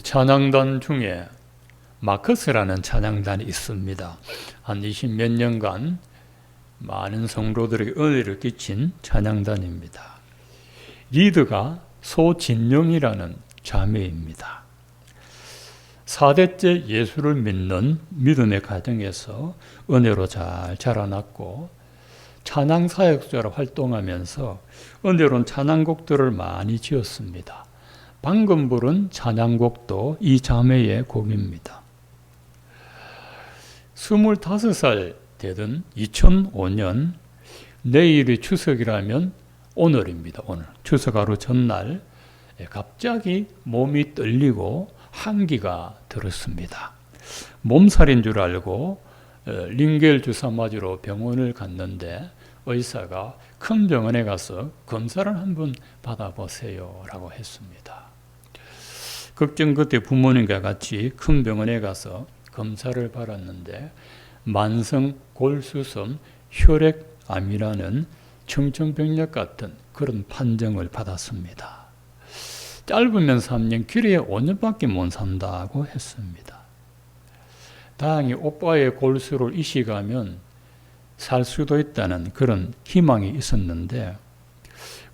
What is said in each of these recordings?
찬양단 중에 마커스라는 찬양단이 있습니다. 한 20몇 년간 많은 성도들에게 은혜를 끼친 찬양단입니다. 리드가 소진영이라는 자매입니다. 4대째 예수를 믿는 믿음의 가정에서 은혜로 잘 자라났고 찬양 사역자로 활동하면서 은혜로운 찬양곡들을 많이 지었습니다. 방금 부른 찬양곡도 이 자매의 곡입니다. 25살 되던 2005년 내일이 추석이라면 오늘입니다. 오늘 추석 하루 전날 갑자기 몸이 떨리고 한기가 들었습니다. 몸살인 줄 알고 링겔 주사 맞으러 병원을 갔는데 의사가 큰 병원에 가서 검사를 한번 받아보세요 라고 했습니다. 걱정 끝에 부모님과 같이 큰 병원에 가서 검사를 받았는데 만성 골수섬 혈액암이라는 청천벽력 같은 그런 판정을 받았습니다. 짧으면 3년, 길어야 5년밖에 못 산다고 했습니다. 다행히 오빠의 골수를 이식하면 살 수도 있다는 그런 희망이 있었는데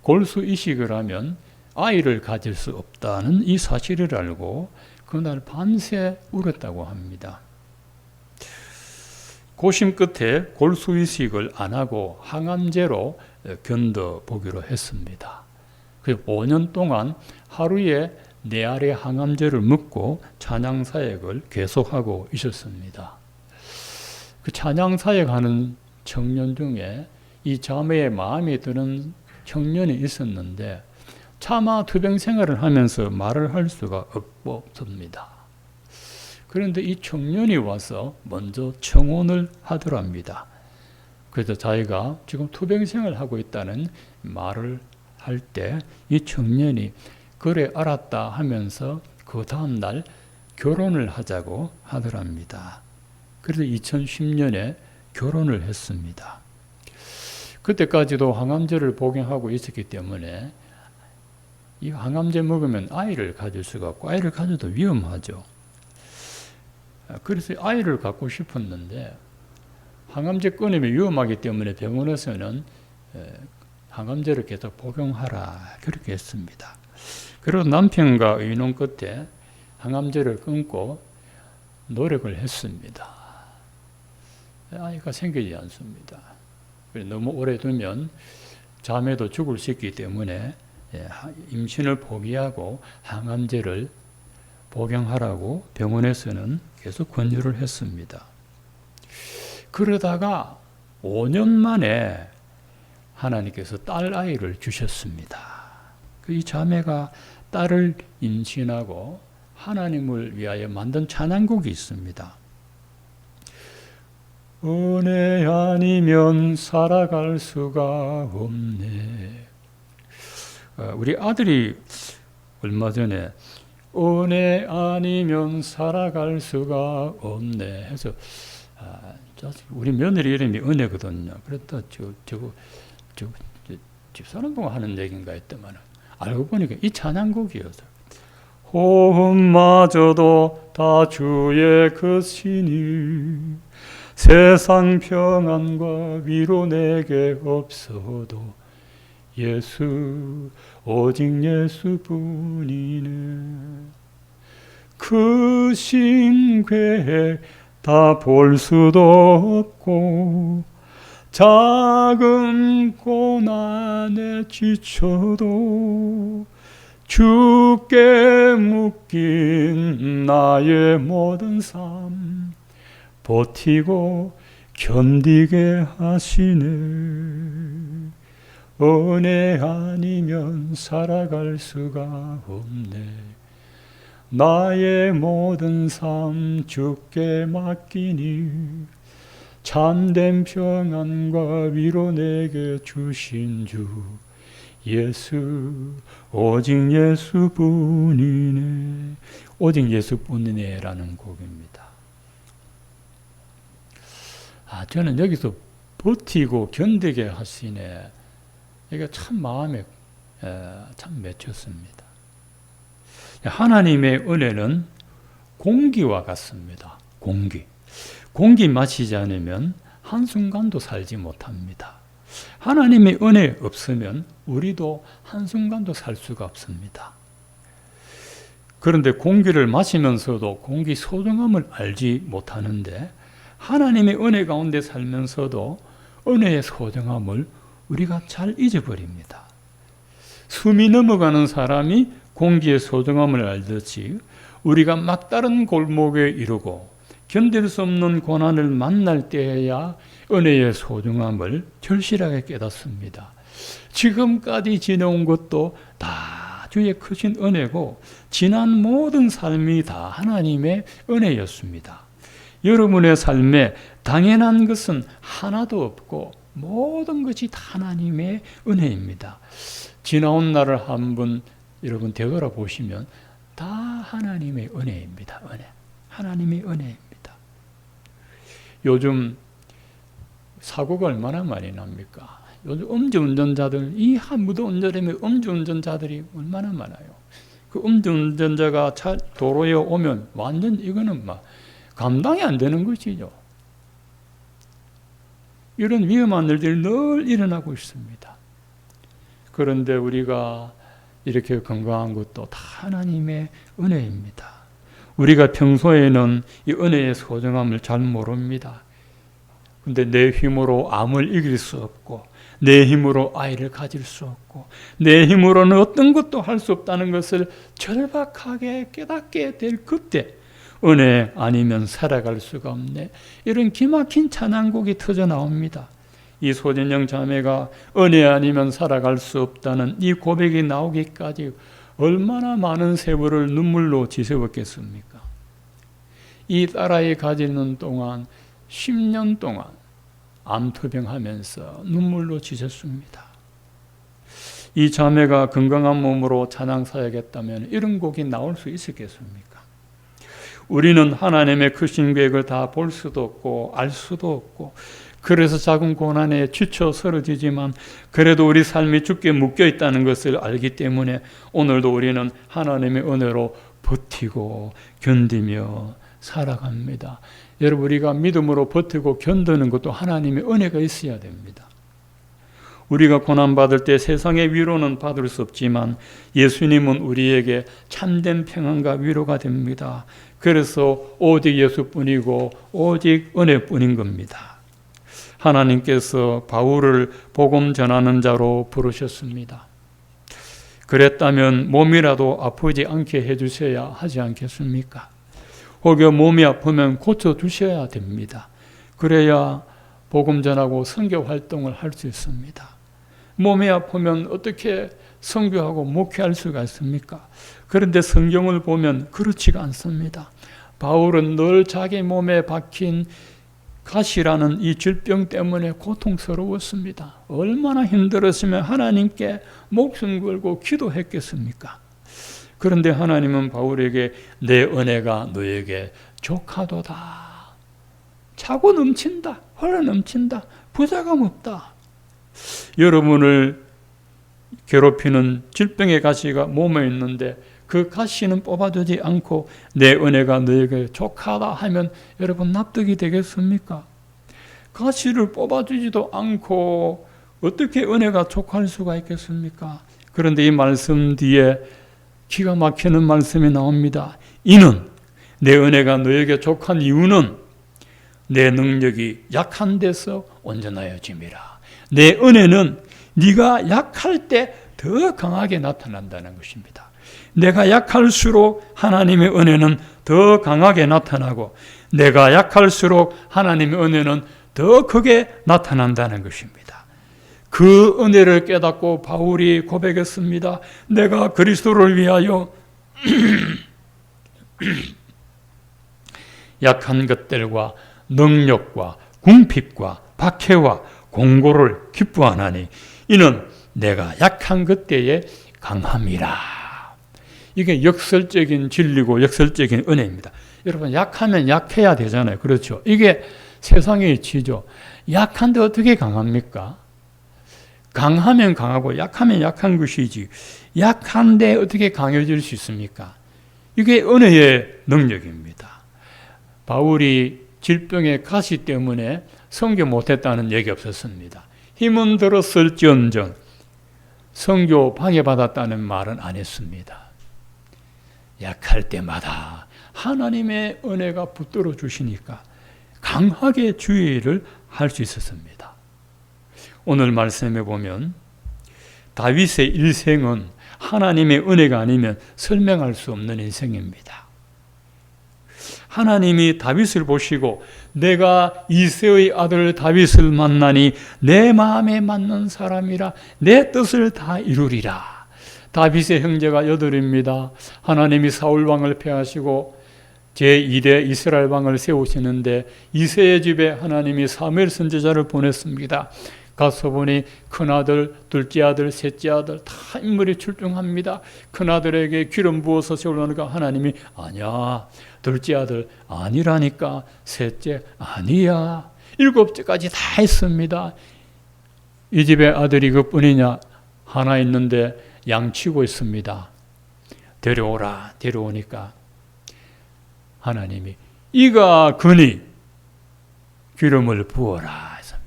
골수 이식을 하면 아이를 가질 수 없다는 이 사실을 알고 그날 밤새 울었다고 합니다. 고심 끝에 골수 이식을 안 하고 항암제로 견뎌보기로 했습니다. 그래서 5년 동안 하루에 4알의 항암제를 먹고 찬양 사역을 계속하고 있었습니다. 그 찬양 사역하는 청년 중에 이 자매의 마음에 드는 청년이 있었는데 차마 투병 생활을 하면서 말을 할 수가 없습니다. 그런데 이 청년이 와서 먼저 청혼을 하더랍니다. 그래서 자기가 지금 투병 생활을 하고 있다는 말을 할 때 이 청년이 그래 알았다 하면서 그 다음날 결혼을 하자고 하더랍니다. 그래서 2010년에 결혼을 했습니다. 그때까지도 항암제를 복용하고 있었기 때문에 이 항암제 먹으면 아이를 가질 수가 없고 아이를 가져도 위험하죠. 그래서 아이를 갖고 싶었는데 항암제 끊으면 위험하기 때문에 병원에서는 항암제를 계속 복용하라 그렇게 했습니다. 그리고 남편과 의논 끝에 항암제를 끊고 노력을 했습니다. 아이가 생기지 않습니다. 너무 오래 두면 자매도 죽을 수 있기 때문에 임신을 포기하고 항암제를 복용하라고 병원에서는 계속 권유를 했습니다. 그러다가 5년 만에 하나님께서 딸 아이를 주셨습니다. 이 자매가 딸을 임신하고 하나님을 위하여 만든 찬양곡이 있습니다. 은혜 아니면 살아갈 수가 없네. 우리 아들이 얼마 전에 은혜 아니면 살아갈 수가 없네 해서 우리 며느리 이름이 은혜거든요. 그랬다 집사람 보고 하는 얘기인가 했더만 알고 보니까 이 찬양곡이었어요. 호흡마저도 다 주의 것이니 세상 평안과 위로 내게 없어도 예수 오직 예수뿐이네. 그 신궤 다 볼 수도 없고 작은 고난에 지쳐도 주께 묶인 나의 모든 삶 버티고 견디게 하시네. 은혜 아니면 살아갈 수가 없네. 나의 모든 삶 주께 맡기니 참된 평안과 위로 내게 주신 주 예수 오직 예수뿐이네. 오직 예수뿐이네 라는 곡입니다. 저는 여기서 버티고 견디게 하시네. 이게 참 마음에 참 맺혔습니다. 하나님의 은혜는 공기와 같습니다. 공기 마시지 않으면 한순간도 살지 못합니다. 하나님의 은혜 없으면 우리도 한순간도 살 수가 없습니다. 그런데 공기를 마시면서도 공기 소중함을 알지 못하는데 하나님의 은혜 가운데 살면서도 은혜의 소중함을 우리가 잘 잊어버립니다. 숨이 넘어가는 사람이 공기의 소중함을 알듯이 우리가 막다른 골목에 이르고 견딜 수 없는 고난을 만날 때에야 은혜의 소중함을 절실하게 깨닫습니다. 지금까지 지내온 것도 다 주의 크신 은혜고 지난 모든 삶이 다 하나님의 은혜였습니다. 여러분의 삶에 당연한 것은 하나도 없고 모든 것이 다 하나님의 은혜입니다. 지나온 날을 한번 여러분 되돌아보시면 다 하나님의 은혜입니다. 하나님의 은혜입니다. 요즘 사고가 얼마나 많이 납니까? 요즘 음주운전자들, 이 무더운 여름에 음주운전자들이 얼마나 많아요. 그 음주운전자가 도로에 오면 완전 이거는 막 감당이 안 되는 것이죠. 이런 위험한 일들이 늘 일어나고 있습니다. 그런데 우리가 이렇게 건강한 것도 다 하나님의 은혜입니다. 우리가 평소에는 이 은혜의 소중함을 잘 모릅니다. 근데 내 힘으로 암을 이길 수 없고 내 힘으로 아이를 가질 수 없고 내 힘으로는 어떤 것도 할 수 없다는 것을 절박하게 깨닫게 될 그때 은혜 아니면 살아갈 수가 없네. 이런 기막힌 찬양곡이 터져 나옵니다. 이 소진영 자매가 은혜 아니면 살아갈 수 없다는 이 고백이 나오기까지 얼마나 많은 세월을 눈물로 지새웠겠습니까? 이 딸아이 가지는 동안 10년 동안 암투병하면서 눈물로 지쳤습니다. 이 자매가 건강한 몸으로 찬양 사야겠다면 이런 곡이 나올 수 있었겠습니까? 우리는 하나님의 크신 계획을 다 볼 수도 없고 알 수도 없고 그래서 작은 고난에 지쳐 쓰러지지만 그래도 우리 삶이 주께 묶여 있다는 것을 알기 때문에 오늘도 우리는 하나님의 은혜로 버티고 견디며 살아갑니다. 여러분, 우리가 믿음으로 버티고 견디는 것도 하나님의 은혜가 있어야 됩니다. 우리가 고난받을 때 세상의 위로는 받을 수 없지만 예수님은 우리에게 참된 평안과 위로가 됩니다. 그래서 오직 예수뿐이고 오직 은혜뿐인 겁니다. 하나님께서 바울을 복음 전하는 자로 부르셨습니다. 그랬다면 몸이라도 아프지 않게 해주셔야 하지 않겠습니까? 혹여 몸이 아프면 고쳐주셔야 됩니다. 그래야 복음 전하고 선교 활동을 할 수 있습니다. 몸이 아프면 어떻게 선교하고 목회할 수가 있습니까? 그런데 성경을 보면 그렇지가 않습니다. 바울은 늘 자기 몸에 박힌 가시라는 이 질병 때문에 고통스러웠습니다. 얼마나 힘들었으면 하나님께 목숨 걸고 기도했겠습니까? 그런데 하나님은 바울에게 내 은혜가 너에게 족하도다. 차고 넘친다. 흘러 넘친다. 부자감 없다. 여러분을 괴롭히는 질병의 가시가 몸에 있는데 그 가시는 뽑아주지 않고 내 은혜가 너에게 족하다 하면 여러분 납득이 되겠습니까? 가시를 뽑아주지도 않고 어떻게 은혜가 족할 수가 있겠습니까? 그런데 이 말씀 뒤에 기가 막히는 말씀이 나옵니다. 이는 내 은혜가 너에게 족한 이유는 내 능력이 약한 데서 온전하여짐이라. 내 은혜는 네가 약할 때 더 강하게 나타난다는 것입니다. 내가 약할수록 하나님의 은혜는 더 강하게 나타나고 내가 약할수록 하나님의 은혜는 더 크게 나타난다는 것입니다. 그 은혜를 깨닫고 바울이 고백했습니다. 내가 그리스도를 위하여 약한 것들과 능력과 궁핍과 박해와 공고를 기뻐하나니 이는 내가 약한 그때에 강함이라. 이게 역설적인 진리고 역설적인 은혜입니다. 여러분, 약하면 약해야 되잖아요. 그렇죠? 이게 세상의 이치죠. 약한데 어떻게 강합니까? 강하면 강하고 약하면 약한 것이지 약한데 어떻게 강해질 수 있습니까? 이게 은혜의 능력입니다. 바울이 질병의 가시 때문에 선교 못했다는 얘기 없었습니다. 힘은 들었을지언정 선교 방해받았다는 말은 안 했습니다. 약할 때마다 하나님의 은혜가 붙들어 주시니까 강하게 주의를 할 수 있었습니다. 오늘 말씀해 보면 다윗의 일생은 하나님의 은혜가 아니면 설명할 수 없는 인생입니다. 하나님이 다윗을 보시고 내가 이새의 아들 다윗을 만나니 내 마음에 맞는 사람이라 내 뜻을 다 이루리라. 다윗의 형제가 8입니다. 하나님이 사울 왕을 폐하시고 제2대 이스라엘 왕을 세우시는데 이새의 집에 하나님이 사무엘 선지자를 보냈습니다. 가서 보니 큰아들, 둘째 아들, 셋째 아들 다 인물이 출중합니다. 큰아들에게 기름 부어서 세우려니까 하나님이 아니야. 둘째 아들 아니라니까. 셋째 아니야. 7째까지 다 했습니다. 이 집에 아들이 그뿐이냐? 하나 있는데 양치고 있습니다. 데려오라. 데려오니까 하나님이 이가 그니 기름을 부어라 했습니다.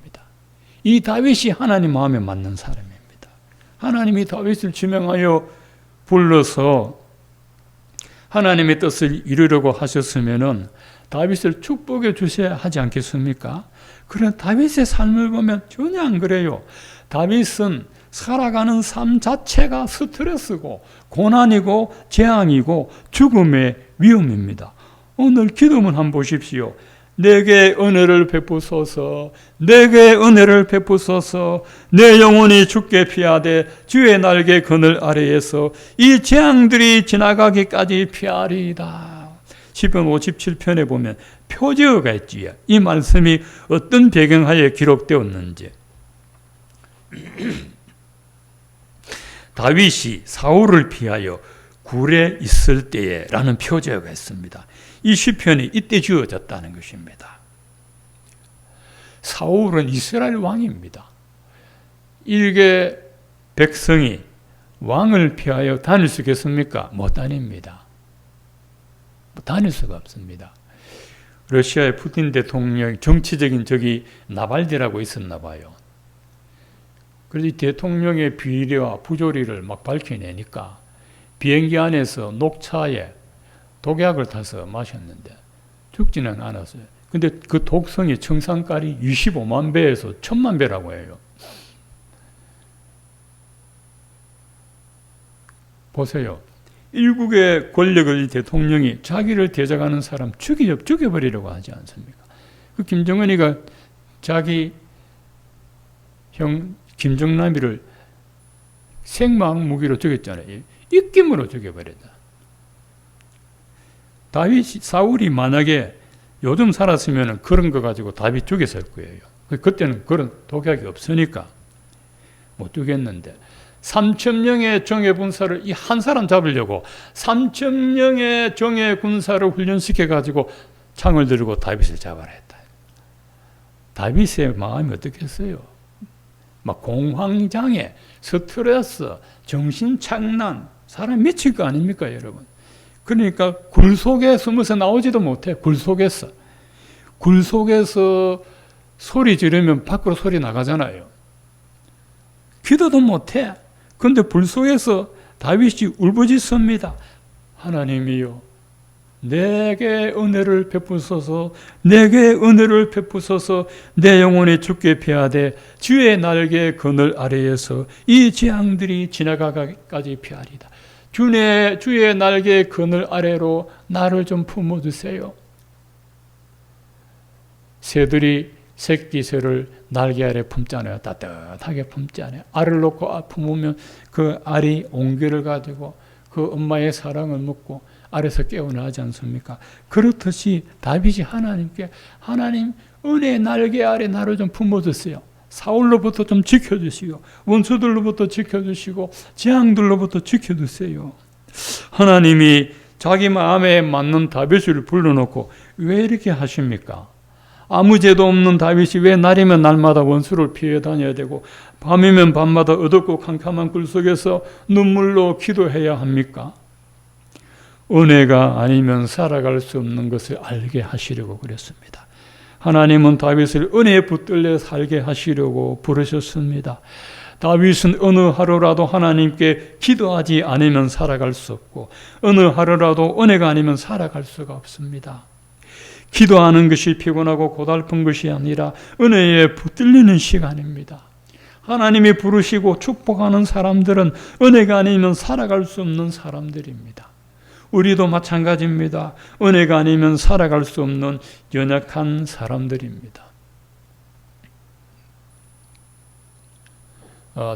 이 다윗이 하나님 마음에 맞는 사람입니다. 하나님이 다윗을 지명하여 불러서 하나님의 뜻을 이루려고 하셨으면은 다윗을 축복해 주셔야 하지 않겠습니까? 그런데 다윗의 삶을 보면 전혀 안 그래요. 다윗은 살아가는 삶 자체가 스트레스고 고난이고 재앙이고 죽음의 위험입니다. 오늘 기도문 한번 보십시오. 내게 은혜를 베푸소서, 내게 은혜를 베푸소서, 내 영혼이 주께 피하되 주의 날개 그늘 아래에서 이 재앙들이 지나가기까지 피하리이다. 시편 57편에 보면 표제어가 있지요. 이 말씀이 어떤 배경하에 기록되었는지. 다윗이 사울을 피하여 굴에 있을 때에 라는 표제어가 있습니다. 이 시편이 이때 지어졌다는 것입니다. 사울은 이스라엘 왕입니다. 일개 백성이 왕을 피하여 다닐 수 있겠습니까? 못 다닙니다. 다닐 수가 없습니다. 러시아의 푸틴 대통령 정치적인 적이 나발디라고 있었나 봐요. 그래서 이 대통령의 비리와 부조리를 막 밝혀내니까 비행기 안에서 녹차에 독약을 타서 마셨는데 죽지는 않았어요. 근데 그 독성이 청산가리 25만 배에서 1000만 배라고 해요. 보세요. 일국의 권력을 대통령이 자기를 대적하는 사람 죽여버리려고 하지 않습니까? 그 김정은이가 자기 형 김정남이를 생망 무기로 죽였잖아요. 입김으로 죽여버렸다. 사울이 만약에 요즘 살았으면 그런 거 가지고 다윗 죽였을 거예요. 그때는 그런 독약이 없으니까 못 죽였는데 3,000명의 정예 군사를 이 한 사람 잡으려고 3,000명의 정예 군사를 훈련시켜 가지고 창을 들고 다윗을 잡아라 했다. 다윗의 마음이 어떻겠어요? 막 공황장애, 스트레스, 정신착란, 사람 미칠 거 아닙니까, 여러분? 그러니까 굴 속에 숨어서 나오지도 못해. 굴 속에서 소리 지르면 밖으로 소리 나가잖아요. 기도도 못해. 그런데 불 속에서 다윗이 울부짖습니다. 하나님이요, 내게 은혜를 베푸소서, 내게 은혜를 베푸소서, 내 영혼이 주께 피하되 주의 날개 그늘 아래에서 이 재앙들이 지나가기까지 피하리다. 주의 날개 그늘 아래로 나를 좀 품어주세요. 새들이 새끼 새를 날개 아래 품잖아요. 따뜻하게 품잖아요. 알을 놓고 품으면 그 알이 온기를 가지고 그 엄마의 사랑을 먹고 알에서 깨어나지 않습니까? 그렇듯이 다윗이 하나님께 하나님 은혜의 날개 아래 나를 좀 품어주세요. 사울로부터 좀 지켜주시고 원수들로부터 지켜주시고 재앙들로부터 지켜주세요. 하나님이 자기 마음에 맞는 다윗을 불러놓고 왜 이렇게 하십니까? 아무 죄도 없는 다윗이 왜 날이면 날마다 원수를 피해 다녀야 되고 밤이면 밤마다 어둡고 캄캄한 굴 속에서 눈물로 기도해야 합니까? 은혜가 아니면 살아갈 수 없는 것을 알게 하시려고 그랬습니다. 하나님은 다윗을 은혜에 붙들려 살게 하시려고 부르셨습니다. 다윗은 어느 하루라도 하나님께 기도하지 않으면 살아갈 수 없고 어느 하루라도 은혜가 아니면 살아갈 수가 없습니다. 기도하는 것이 피곤하고 고달픈 것이 아니라 은혜에 붙들리는 시간입니다. 하나님이 부르시고 축복하는 사람들은 은혜가 아니면 살아갈 수 없는 사람들입니다. 우리도 마찬가지입니다. 은혜가 아니면 살아갈 수 없는 연약한 사람들입니다.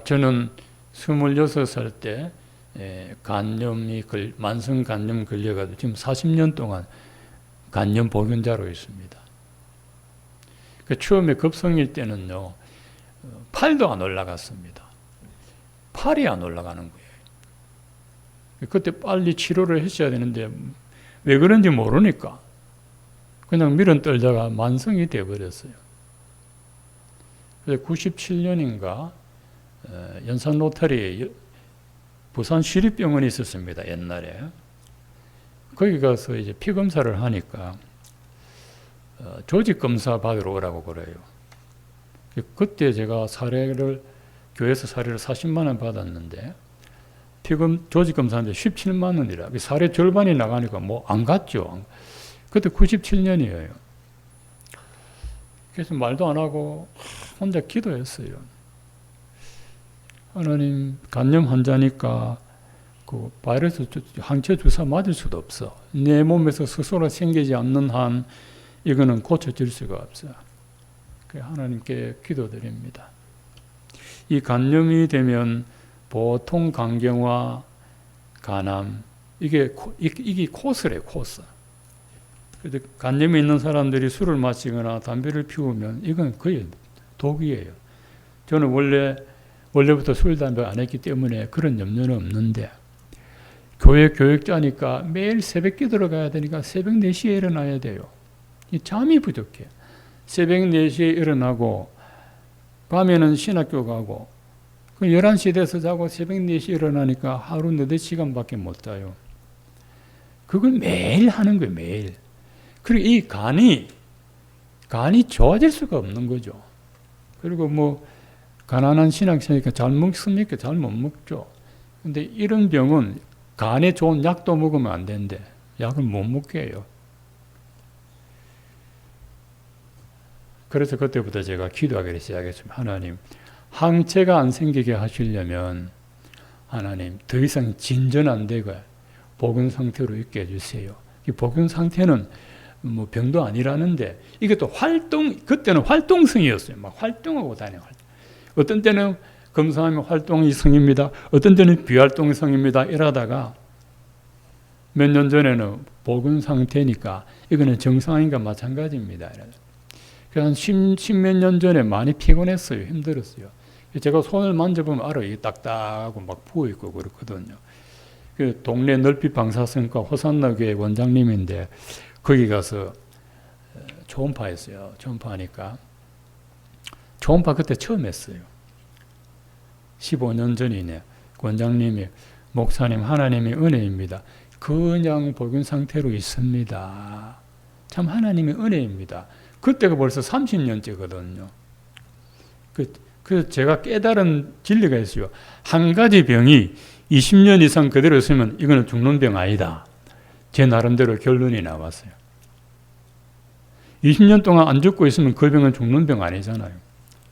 저는 26살 때 만성 간염 걸려가지고 지금 40년 동안 간염 보균자로 있습니다. 처음에 급성일 때는요, 팔도 안 올라갔습니다. 팔이 안 올라가는 거예요. 그때 빨리 치료를 했어야 되는데 왜 그런지 모르니까 그냥 밀은 떨다가 만성이 되어버렸어요. 그래서 97년인가 연산 로터리 부산 시립병원에 있었습니다. 옛날에. 거기 가서 이제 피 검사를 하니까 조직 검사 받으러 오라고 그래요. 그때 제가 교회에서 사례를 40만 원 받았는데 조직 검사인데 17만 원이라. 사례 절반이 나가니까 뭐 안 갔죠. 그때 97년이에요. 그래서 말도 안 하고 혼자 기도했어요. 하나님, 간염 환자니까 그 바이러스 항체 주사 맞을 수도 없어. 내 몸에서 스스로 생기지 않는 한 이거는 고쳐질 수가 없어. 하나님께 기도드립니다. 이 간염이 되면 보통 간경화, 간암, 이게 코스래요, 코스. 그래서 간염이 있는 사람들이 술을 마시거나 담배를 피우면 이건 거의 독이에요. 저는 원래부터 술, 담배 안 했기 때문에 그런 염려는 없는데, 교회 교육자니까 매일 새벽 기도로 가야 되니까 새벽 4시에 일어나야 돼요. 잠이 부족해. 새벽 4시에 일어나고, 밤에는 신학교 가고, 11시 돼서 자고 새벽 4시에 일어나니까 하루 4시간밖에 못 자요. 그걸 매일 하는 거예요, 매일. 그리고 이 간이 좋아질 수가 없는 거죠. 그리고 뭐, 가난한 신학생이니까 잘 먹습니까? 잘 못 먹죠. 근데 이런 병은 간에 좋은 약도 먹으면 안 되는데, 약을 못 먹게 해요. 그래서 그때부터 제가 기도하기를 시작했습니다. 하나님, 항체가 안 생기게 하시려면 하나님 더 이상 진전 안 되고 복용 상태로 있게 해주세요. 이 복용 상태는 뭐 병도 아니라는데 이것도 그때는 활동성이었어요. 막 활동하고 다녀요. 어떤 때는 검사하면 활동성입니다. 어떤 때는 비활동성입니다. 이러다가 몇 년 전에는 복용 상태니까 이거는 정상인과 마찬가지입니다. 한 10몇 년 전에 많이 피곤했어요. 힘들었어요. 제가 손을 만져보면 알아요. 이게 딱딱하고 막 부어있고 그렇거든요. 그 동네 넓이 방사선과 호산나교회 원장님인데 거기 가서 초음파 했어요. 초음파 하니까 초음파 그때 처음 했어요. 15년 전이네. 원장님이 목사님 하나님의 은혜입니다. 그냥 복용 상태로 있습니다. 참 하나님의 은혜입니다. 그때가 벌써 30년째거든요. 그래서 제가 깨달은 진리가 있어요. 한 가지 병이 20년 이상 그대로 있으면 이거는 죽는 병 아니다. 제 나름대로 결론이 나왔어요. 20년 동안 안 죽고 있으면 그 병은 죽는 병 아니잖아요.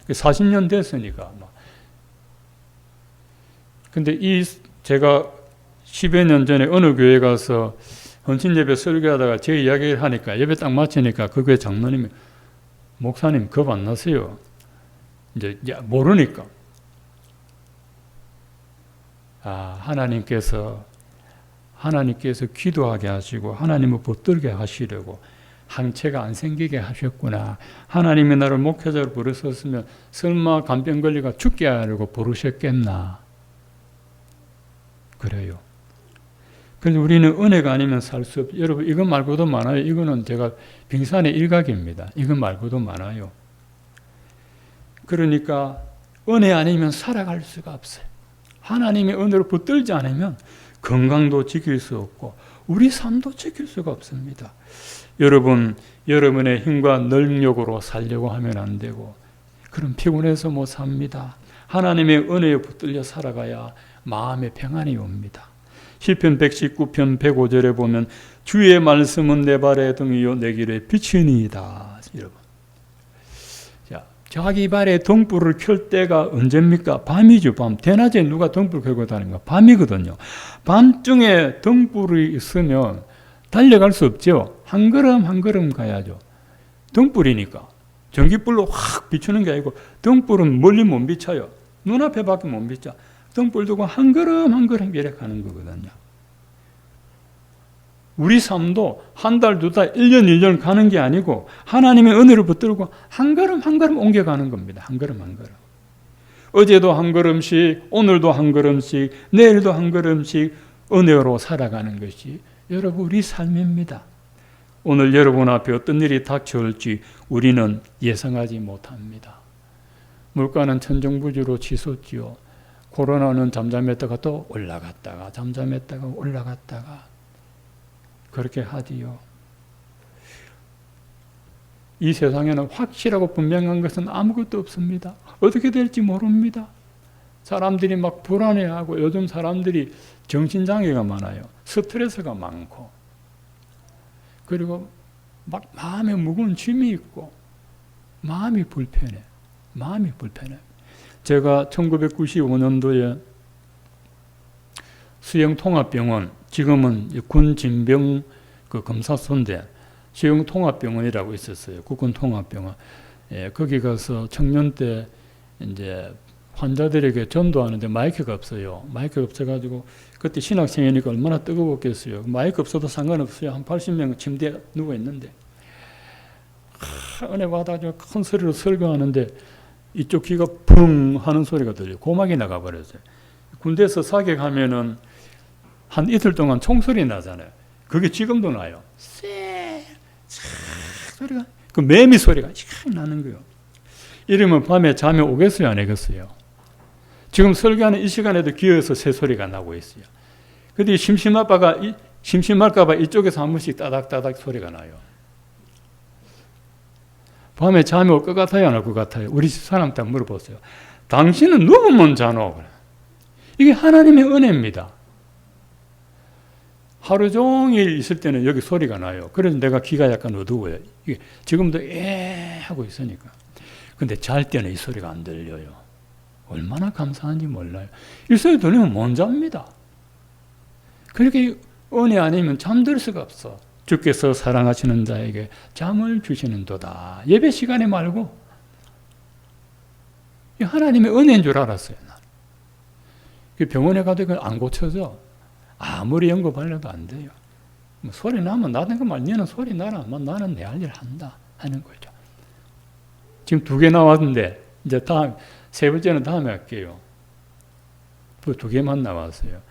40년 됐으니까. 근데 제가 10여 년 전에 어느 교회 가서 헌신 예배 설교하다가 제 이야기를 하니까 예배 딱 마치니까 그 교회 장로님이 목사님 겁 안 나세요? 이제 모르니까. 하나님께서 기도하게 하시고 하나님을 붙들게 하시려고 항체가 안 생기게 하셨구나. 하나님이 나를 목회자로 부르셨으면 설마 간병 걸리가 죽게 하려고 부르셨겠나. 그래요. 그래서 우리는 은혜가 아니면 살 수 없어요. 여러분 이것 말고도 많아요. 이거는 제가 빙산의 일각입니다. 이것 말고도 많아요. 그러니까 은혜 아니면 살아갈 수가 없어요. 하나님의 은혜로 붙들지 않으면 건강도 지킬 수 없고 우리 삶도 지킬 수가 없습니다. 여러분, 여러분의 힘과 능력으로 살려고 하면 안 되고, 그럼 피곤해서 못 삽니다. 하나님의 은혜에 붙들려 살아가야 마음의 평안이 옵니다. 시편 119편 105절에 보면 주의 말씀은 내 발의 등이요 내 길의 빛이니이다. 여러분, 자, 자기 발에 등불을 켤 때가 언제입니까? 밤이죠. 밤. 대낮에 누가 등불 켜고 다니는가? 밤이거든요. 밤중에 등불이 있으면 달려갈 수 없죠. 한 걸음 한 걸음 가야죠. 등불이니까. 전기불로 확 비추는 게 아니고 등불은 멀리 못 비춰요. 눈앞에 밖에 못 비춰. 등불 두고 한 걸음 한 걸음 이렇게 가는 거거든요. 우리 삶도 한 달, 두 달, 1년, 1년 가는 게 아니고 하나님의 은혜를 붙들고 한 걸음 한 걸음 옮겨가는 겁니다. 한 걸음 한 걸음. 어제도 한 걸음씩, 오늘도 한 걸음씩, 내일도 한 걸음씩 은혜로 살아가는 것이 여러분 우리 삶입니다. 오늘 여러분 앞에 어떤 일이 닥쳐올지 우리는 예상하지 못합니다. 물가는 천정부지로 치솟지요. 코로나는 잠잠했다가 또 올라갔다가 잠잠했다가 올라갔다가 그렇게 하지요. 이 세상에는 확실하고 분명한 것은 아무것도 없습니다. 어떻게 될지 모릅니다. 사람들이 막 불안해하고 요즘 사람들이 정신장애가 많아요. 스트레스가 많고 그리고 막 마음에 무거운 짐이 있고 마음이 불편해. 마음이 불편해. 제가 1995년도에 수영통합병원, 지금은 군진병 검사소인데 수영통합병원이라고 있었어요. 국군통합병원. 예, 거기 가서 청년 때 이제 환자들에게 전도하는데 마이크가 없어요. 마이크가 없어가지고 그때 신학생이니까 얼마나 뜨거웠겠어요. 마이크 없어도 상관없어요. 한 80명 침대에 누워 있는데 은혜 받아가지고 큰 소리로 설교하는데 이쪽 귀가 펑 하는 소리가 들려요. 고막이 나가버렸어요. 군대에서 사격하면은 한 이틀 동안 총소리 나잖아요. 그게 지금도 나요. 소리가, 그 매미 소리가 나는 거예요. 이러면 밤에 잠이 오겠어요, 안 오겠어요? 지금 설교하는 이 시간에도 귀에서 새 소리가 나고 있어요. 근데 심심할까봐 이쪽에서 한 번씩 따닥따닥 소리가 나요. 밤에 잠이 올 것 같아요, 안 올 것 같아요? 우리 집 사람한테 물어보세요. 당신은 누구면 자노? 이게 하나님의 은혜입니다. 하루 종일 있을 때는 여기 소리가 나요. 그래서 내가 귀가 약간 어두워요. 이게 지금도 하고 있으니까. 근데 잘 때는 이 소리가 안 들려요. 얼마나 감사한지 몰라요. 이 소리 들리면 못 잡니다. 그렇게 은혜 아니면 잠들 수가 없어. 주께서 사랑하시는 자에게 잠을 주시는도다. 예배 시간에 말고 하나님의 은혜인 줄 알았어요. 병원에 가도 이건 안 고쳐져. 아무리 연구하려도 안 돼요. 소리 나면 나는 그 말, 너는 소리 나라. 나는 내 할 일 한다 하는 거죠. 지금 2개 나왔는데 이제 세 번째는 다음에 할게요. 그 2개만 나왔어요.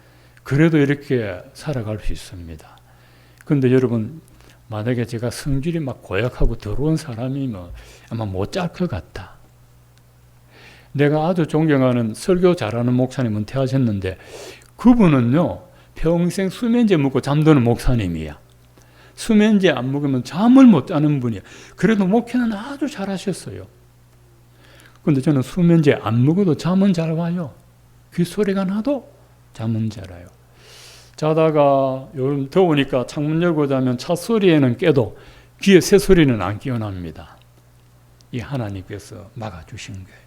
그래도 이렇게 살아갈 수 있습니다. 그런데 여러분, 만약에 제가 성질이 막 고약하고 더러운 사람이면 아마 못 잘 것 같다. 내가 아주 존경하는 설교 잘하는 목사님 은퇴하셨는데 그분은요 평생 수면제 먹고 잠드는 목사님이야. 수면제 안 먹으면 잠을 못 자는 분이야. 그래도 목회는 아주 잘하셨어요. 그런데 저는 수면제 안 먹어도 잠은 잘 와요. 귓소리가 나도 잠은 잘 와요. 자다가 요즘 더우니까 창문 열고 자면 차 소리에는 깨도 귀에 새 소리는 안 깨어납니다. 이 하나님께서 막아주신 거예요.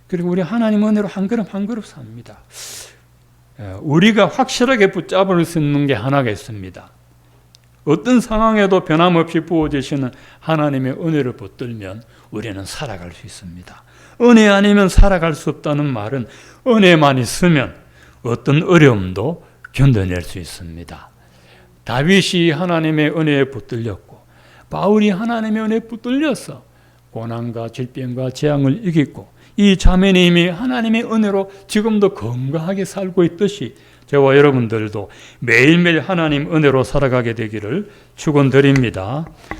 그리고 우리 하나님 은혜로 한 걸음 한 걸음 삽니다. 우리가 확실하게 붙잡을 수 있는 게 하나가 있습니다. 어떤 상황에도 변함없이 부어주시는 하나님의 은혜를 붙들면 우리는 살아갈 수 있습니다. 은혜 아니면 살아갈 수 없다는 말은 은혜만 있으면 어떤 어려움도 견뎌낼 수 있습니다. 다윗이 하나님의 은혜에 붙들렸고 바울이 하나님의 은혜에 붙들려서 고난과 질병과 재앙을 이겼고 이 자매님이 하나님의 은혜로 지금도 건강하게 살고 있듯이 저와 여러분들도 매일매일 하나님 은혜로 살아가게 되기를 축원드립니다.